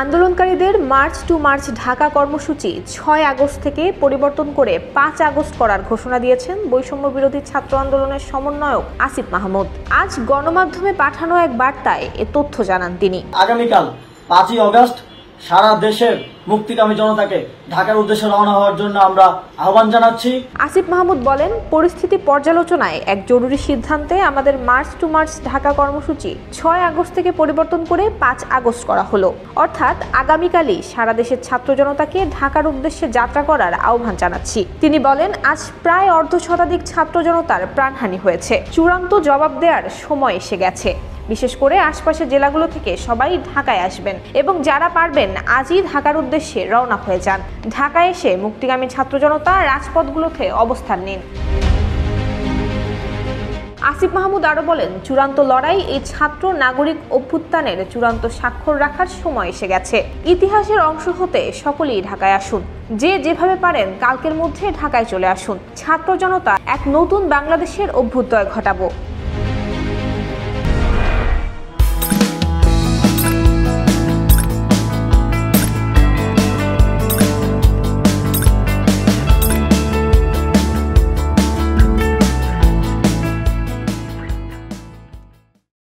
আন্দোলনকারীদের March two March Dhaka কর্মসূচি ৬ August থেকে পরিবর্তন করে ৫ আগস্ট করার ঘোষণা দিয়েছেন বৈষম্য বিরোধী ছাত্র আন্দোলনের সমন্বয়ক আসিফ মাহমুদ। আজ গণমাধ্যমে পাঠানো এক বার্তায় এ তথ্য জানান তিনি। আগামীকাল ৫ই আগস্ট সারা দেশের মুক্তিকামী জনতাকে ঢাকার উদ্দেশ্যে রওনা হওয়ার জন্য আমরা আহ্বান জানাচ্ছি। আসিফ মাহমুদ বলেন, পরিস্থিতি পর্যালোচনায় এক জরুরি সিদ্ধান্তে আমাদের মার্চ টু মার্চ ঢাকা কর্মসূচি ৬ আগস্ট থেকে পরিবর্তন করে ৫ আগস্ট করা হলো। অর্থাৎ আগামীকালই সারা দেশের ছাত্র জনতাকে ঢাকার উদ্দেশ্যে যাত্রা করার আহ্বান জানাচ্ছি। তিনি বলেন, আজ প্রায় অর্ধশতাধিক ছাত্র জনতার প্রাণহানি হয়েছে। চূড়ান্ত জবাব দেওয়ার সময় এসে গেছে। বিশেষ করে আশপাশের জেলাগুলো থেকে সবাই ঢাকায় আসবেন এবং যারা পারবেন আজই ঢাকার উদ্দেশ্যে রওনা হয়ে যান। ঢাকায় এসে মুক্তিগামী ছাত্র জনতা রাজপথগুলোতে অবস্থান নিন। আসিফ মাহমুদ আরো বলেন, চূড়ান্ত লড়াই এই ছাত্র নাগরিক অভ্যুত্থানের চূড়ান্ত স্বাক্ষর রাখার সময় এসে গেছে। ইতিহাসের অংশ হতে সকলেই ঢাকায় আসুন। যে যেভাবে পারেন কালকের মধ্যে ঢাকায় চলে আসুন। ছাত্র জনতা এক নতুন বাংলাদেশের অভ্যুদয় ঘটাবো।